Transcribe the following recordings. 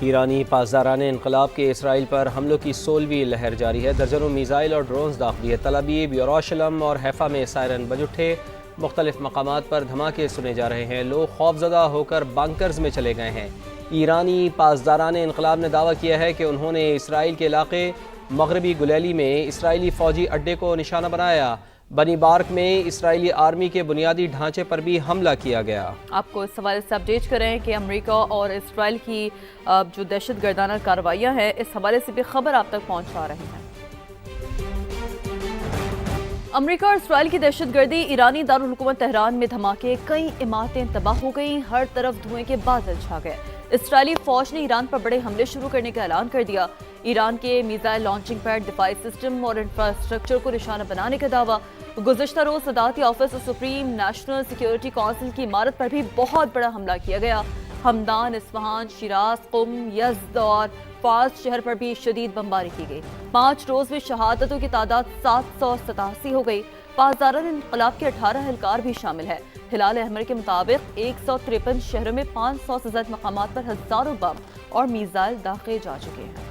ایرانی پاسداران انقلاب کے اسرائیل پر حملوں کی 16ویں لہر جاری ہے۔ درجنوں میزائل اور ڈرونز داخل ہے۔ تل ابیب، یروشلم اور حیفا میں سائرن بج اٹھے۔ مختلف مقامات پر دھماکے سنے جا رہے ہیں۔ لوگ خوفزدہ ہو کر بنکرز میں چلے گئے ہیں۔ ایرانی پاسداران انقلاب نے دعویٰ کیا ہے کہ انہوں نے اسرائیل کے علاقے مغربی گلیلی میں اسرائیلی فوجی اڈے کو نشانہ بنایا۔ بنی بارک میں اسرائیلی آرمی کے بنیادی ڈھانچے پر بھی حملہ کیا گیا۔ آپ کو اس حوالے سے اپڈیٹ کریں کہ امریکہ اور اسرائیل کی جو دہشت گردانہ کارروائیاں ہیں، اس حوالے سے بھی خبر آپ تک پہنچا رہے ہیں۔ امریکہ اور اسرائیل کی دہشت گردی، ایرانی دارالحکومت تہران میں دھماکے، کئی عمارتیں تباہ ہو گئیں، ہر طرف دھوئیں کے بادل چھا گئے۔ اسرائیلی فوج نے ایران پر بڑے حملے شروع کرنے کا اعلان کر دیا۔ ایران کے میزائل لانچنگ پیڈ، دفاعی سسٹم اور انفراسٹرکچر کو نشانہ بنانے کا دعویٰ۔ گزشتہ روز صدارتی آفس اور سپریم نیشنل سیکیورٹی کونسل کی عمارت پر بھی بہت بڑا حملہ کیا گیا۔ ہمدان، اصفہان، شیراز، قم، یزد اور فاس شہر پر بھی شدید بمباری کی گئی۔ 5 روز میں شہادتوں کی تعداد 787 ہو گئی۔ پاسداران انقلاب کے 18 اہلکار بھی شامل ہیں۔ ہلال احمر کے مطابق 153 شہروں میں 500 سے زائد مقامات پر ہزاروں بم اور میزائل داغے جا چکے ہیں۔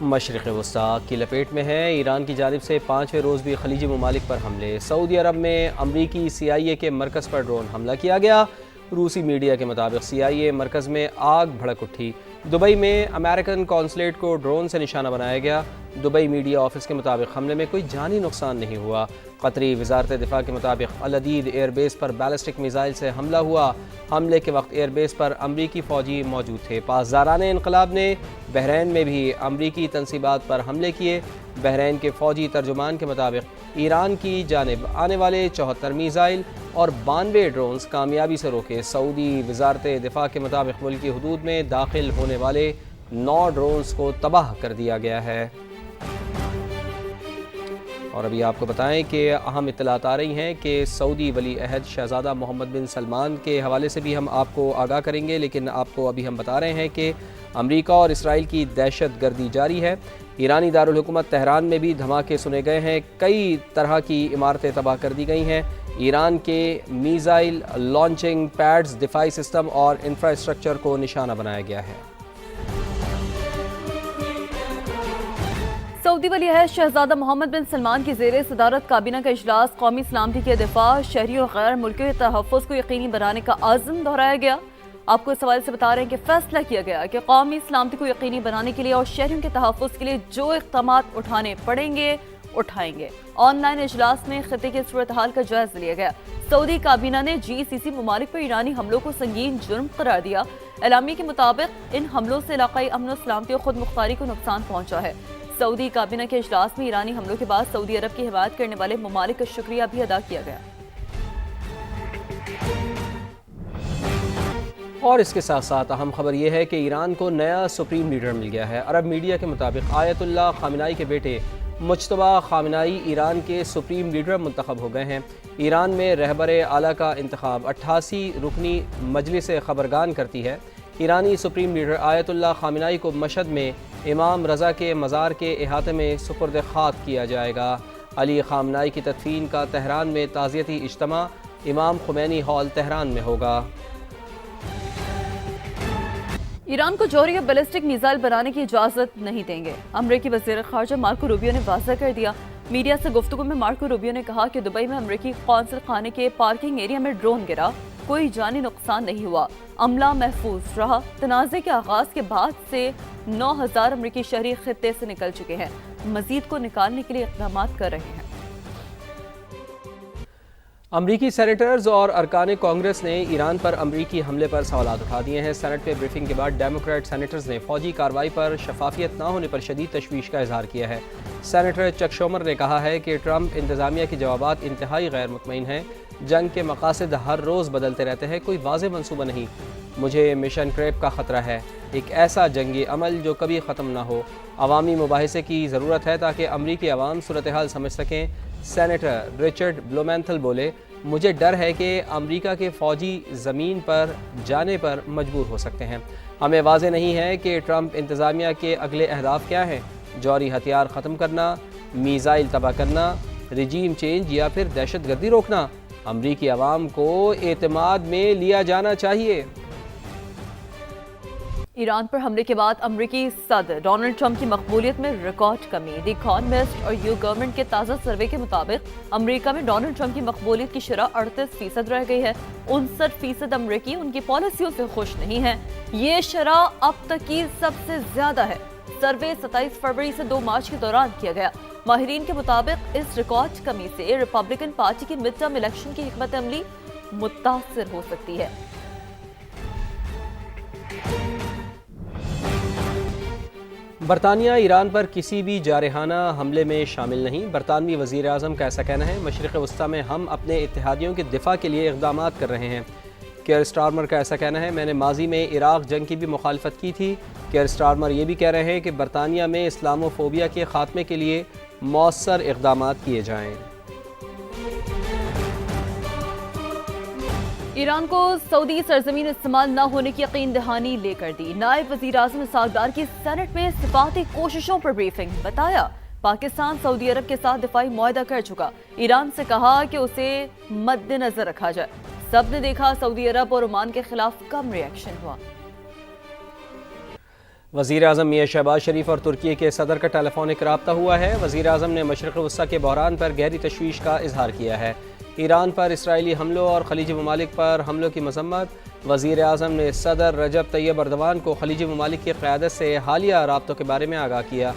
مشرق وسطی کی لپیٹ میں ہے۔ ایران کی جانب سے 5ویں روز بھی خلیجی ممالک پر حملے۔ سعودی عرب میں امریکی CIA کے مرکز پر ڈرون حملہ کیا گیا۔ روسی میڈیا کے مطابق CIA مرکز میں آگ بھڑک اٹھی۔ دبئی میں امریکن قونصلیٹ کو ڈرون سے نشانہ بنایا گیا۔ دبئی میڈیا آفس کے مطابق حملے میں کوئی جانی نقصان نہیں ہوا۔ قطری وزارت دفاع کے مطابق العدید ایئر بیس پر بیلسٹک میزائل سے حملہ ہوا۔ حملے کے وقت ایئر بیس پر امریکی فوجی موجود تھے۔ پاسداران انقلاب نے بحرین میں بھی امریکی تنصیبات پر حملے کیے۔ بحرین کے فوجی ترجمان کے مطابق ایران کی جانب آنے والے 74 میزائل اور 92 ڈرونز کامیابی سے روکے۔ سعودی وزارت دفاع کے مطابق ملکی حدود میں داخل ہونے والے 9 ڈرونز کو تباہ کر دیا گیا ہے۔ اور ابھی آپ کو بتائیں کہ اہم اطلاعات آ رہی ہیں کہ سعودی ولی عہد شہزادہ محمد بن سلمان کے حوالے سے بھی ہم آپ کو آگاہ کریں گے، لیکن آپ کو ابھی ہم بتا رہے ہیں کہ امریکہ اور اسرائیل کی دہشت گردی جاری ہے۔ ایرانی دارالحکومت تہران میں بھی دھماکے سنے گئے ہیں۔ کئی طرح کی عمارتیں تباہ کر دی گئی ہیں۔ ایران کے میزائل لانچنگ پیڈز، دفاعی سسٹم اور انفراسٹرکچر کو نشانہ بنایا گیا ہے۔ سعودی ولی عہد شہزادہ محمد بن سلمان کی زیر صدارت کابینہ کا اجلاس قومی سلامتی کے دفاع، شہریوں اور غیر ملکیوں کے تحفظ کو یقینی بنانے کا عزم دہرایا گیا۔ آپ کو اس حوالے سے بتا رہے ہیں کہ فیصلہ کیا گیا کہ قومی سلامتی کو یقینی بنانے کے لیے اور شہریوں کے تحفظ کے لیے جو اقدامات اٹھانے پڑیں گے اٹھائیں گے۔ آن لائن اجلاس میں خطے کی صورتحال کا جائزہ لیا گیا۔ سعودی کابینہ نے GCC ممالک پر ایرانی حملوں کو سنگین جرم قرار دیا۔ اعلامیے کے مطابق ان حملوں سے علاقائی امن و سلامتی اور خود مختاری کو نقصان پہنچا ہے۔ سعودی کابینہ کے اجلاس میں ایرانی حملوں کے بعد سعودی عرب کی حمایت کرنے والے ممالک کا شکریہ بھی ادا کیا گیا۔ اور اس کے ساتھ ساتھ اہم خبر یہ ہے کہ ایران کو نیا سپریم لیڈر مل گیا ہے۔ عرب میڈیا کے مطابق آیت اللہ خامنائی کے بیٹے مجتبی خامنائی ایران کے سپریم لیڈر منتخب ہو گئے ہیں۔ ایران میں رہبر اعلیٰ کا انتخاب 88 رکنی مجلس خبرگان کرتی ہے۔ ایرانی سپریم لیڈر آیت اللہ خامنائی کو مشہد میں امام رضا کے مزار کے احاطے میں سپرد خاک کیا جائے گا۔ علی خامنائی کی تدفین کا تہران میں تعزیتی اجتماع امام خمینی ہال تہران میں ہوگا۔ ایران کو جوہری یا بیلسٹک میزائل بنانے کی اجازت نہیں دیں گے، امریکی وزیر خارجہ مارکو روبیو نے واضح کر دیا۔ میڈیا سے گفتگو میں مارکو روبیو نے کہا کہ دبئی میں امریکی قونصل خانے کے پارکنگ ایریا میں ڈرون گرا، کوئی جانی نقصان نہیں ہوا، عملہ محفوظ رہا۔ تنازع کے آغاز کے بعد سے 9000 امریکی شہری خطے سے نکل چکے ہیں، مزید کو نکالنے کے لیے اقدامات کر رہے ہیں۔ امریکی سینیٹرز اور ارکان کانگریس نے ایران پر امریکی حملے پر سوالات اٹھا دیے ہیں۔ سینٹ میں بریفنگ کے بعد ڈیموکریٹ سینیٹرز نے فوجی کارروائی پر شفافیت نہ ہونے پر شدید تشویش کا اظہار کیا ہے۔ سینیٹر چک شومر نے کہا ہے کہ ٹرمپ انتظامیہ کے جوابات انتہائی غیر مطمئن ہیں۔ جنگ کے مقاصد ہر روز بدلتے رہتے ہیں، کوئی واضح منصوبہ نہیں۔ مجھے مشن کریپ کا خطرہ ہے، ایک ایسا جنگی عمل جو کبھی ختم نہ ہو۔ عوامی مباحثے کی ضرورت ہے تاکہ امریکی عوام صورتحال سمجھ سکیں۔ سینیٹر رچرڈ بلومینتھل بولے، مجھے ڈر ہے کہ امریکہ کے فوجی زمین پر جانے پر مجبور ہو سکتے ہیں۔ ہمیں واضح نہیں ہے کہ ٹرمپ انتظامیہ کے اگلے اہداف کیا ہیں، جوہری ہتھیار ختم کرنا، میزائل تباہ کرنا، رجیم چینج یا پھر دہشت گردی روکنا۔ امریکی عوام کو اعتماد میں لیا جانا چاہیے۔ ایران پر حملے کے بعد امریکی صدر ڈونلڈ ٹرمپ کی مقبولیت میں ریکارڈ کمی۔ دی اکانومسٹ اور یو گورنمنٹ کے تازہ سروے کے مطابق امریکہ میں ڈونلڈ ٹرمپ کی مقبولیت کی شرح 38% رہ گئی ہے۔ 59% امریکی ان کی پالیسیوں سے خوش نہیں ہیں۔ یہ شرح اب تک کی سب سے زیادہ ہے۔ سروے 27 فروری سے 2 مارچ کے دوران کیا گیا۔ ماہرین کے مطابق اس ریکارڈ کمی سے ریپبلکن پارٹی کی مڈ ٹرم الیکشن کی حکمت عملی متاثر ہو سکتی ہے۔ برطانیہ ایران پر کسی بھی جارحانہ حملے میں شامل نہیں، برطانوی وزیر اعظم کا ایسا کہنا ہے۔ مشرق وسطیٰ میں ہم اپنے اتحادیوں کے دفاع کے لیے اقدامات کر رہے ہیں۔ کیئر سٹارمر کا ایسا کہنا ہے، میں نے ماضی میں عراق جنگ کی بھی مخالفت کی تھی۔ کیئر سٹارمر یہ بھی کہہ رہے ہیں کہ برطانیہ میں اسلامو فوبیا کے خاتمے کے لیے مؤثر اقدامات کیے جائیں۔ ایران کو سعودی سرزمین استعمال نہ ہونے کی یقین دہانی لے کر دی۔ نائب وزیر اعظم اسحاق ڈار کی سینٹ میں سفارتی کوششوں پر بریفنگ۔ بتایا پاکستان سعودی عرب کے ساتھ دفاعی معاہدہ کر چکا، ایران سے کہا کہ اسے مد نظر رکھا جائے۔ سب نے دیکھا سعودی عرب اور عمان کے خلاف کم ری ایکشن ہوا۔ وزیر اعظم میاں شہباز شریف اور ترکی کے صدر کا ٹیلی فونک رابطہ ہوا ہے۔ وزیر اعظم نے مشرق وسطیٰ کے بحران پر گہری تشویش کا اظہار کیا ہے۔ ایران پر اسرائیلی حملوں اور خلیجی ممالک پر حملوں کی مذمت۔ وزیر اعظم نے صدر رجب طیب اردوان کو خلیجی ممالک کی قیادت سے حالیہ رابطوں کے بارے میں آگاہ کیا۔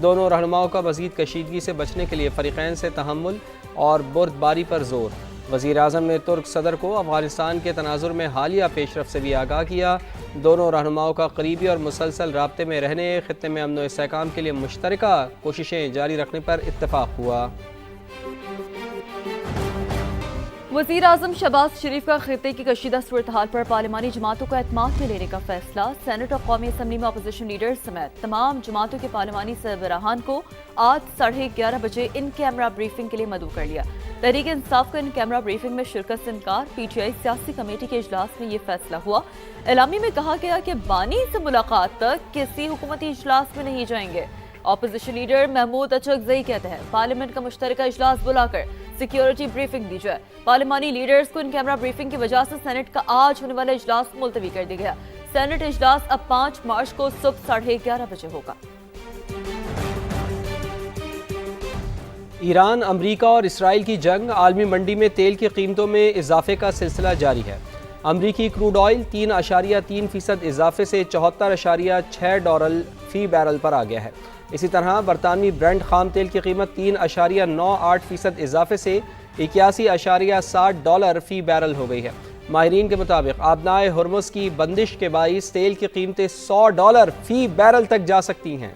دونوں رہنماؤں کا مزید کشیدگی سے بچنے کے لیے فریقین سے تحمل اور بردباری پر زور۔ وزیر اعظم نے ترک صدر کو افغانستان کے تناظر میں حالیہ پیش رفت سے بھی آگاہ کیا۔ دونوں رہنماؤں کا قریبی اور مسلسل رابطے میں رہنے، خطے میں امن و استحکام کے لیے مشترکہ کوششیں جاری رکھنے پر اتفاق ہوا۔ وزیر اعظم شہباز شریف کا خطے کی کشیدہ صورتحال پر پارلیمانی جماعتوں کو اعتماد میں لینے کا فیصلہ۔ سینٹ اور قومی اسمبلی میں اپوزیشن لیڈر سمیت تمام جماعتوں کے پارلیمانی سربراہان کو آج 11:30 بجے ان کیمرہ بریفنگ کے لیے مدعو کر لیا۔ تحریک انصاف کا ان کیمرہ بریفنگ میں شرکت سے انکار۔ پی ٹی آئی سیاسی کمیٹی کے اجلاس میں یہ فیصلہ ہوا۔ اعلامیے میں کہا گیا کہ بانی سے ملاقات تک کسی حکومتی اجلاس میں نہیں جائیں گے۔ اپوزیشن لیڈر محمود اچکزئی کہتے ہیں پارلیمنٹ کا مشترکہ اجلاس بلا کر سیکیورٹی بریفنگ دی جائے۔ پارلیمانی لیڈرز کو ان کیمرہ بریفنگ کی وجہ سے سینٹ کا آج ہونے والا اجلاس ملتوی کر دیا گیا۔ سینٹ اجلاس اب 5 مارچ کو صبح 11:30 بجے ہوگا۔ ایران، امریکہ اور اسرائیل کی جنگ، عالمی منڈی میں تیل کی قیمتوں میں اضافے کا سلسلہ جاری ہے۔ امریکی کروڈ آئل 3.3% اضافے سے $74.6 فی بیرل پر آ گیا ہے۔ اسی طرح برطانوی برنٹ خام تیل کی قیمت 3.98% اضافے سے $81.60 فی بیرل ہو گئی ہے۔ ماہرین کے مطابق آبنائے ہرمز کی بندش کے باعث تیل کی قیمتیں $100 فی بیرل تک جا سکتی ہیں۔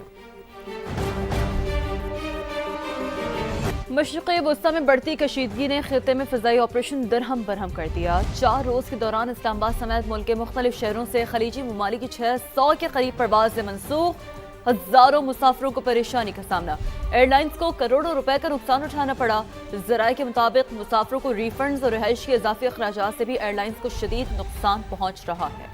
مشرق وسطیٰ میں بڑھتی کشیدگی نے خطے میں فضائی آپریشن درہم برہم کر دیا۔ 4 روز کے دوران اسلام آباد سمیت ملک کے مختلف شہروں سے خلیجی ممالک کی 600 کے قریب پروازیں منسوخ۔ ہزاروں مسافروں کو پریشانی کا سامنا، ایئر لائنز کو کروڑوں روپے کا نقصان اٹھانا پڑا۔ ذرائع کے مطابق مسافروں کو ری فنڈز اور رہائش کے اضافی اخراجات سے بھی ایئر لائنز کو شدید نقصان پہنچ رہا ہے۔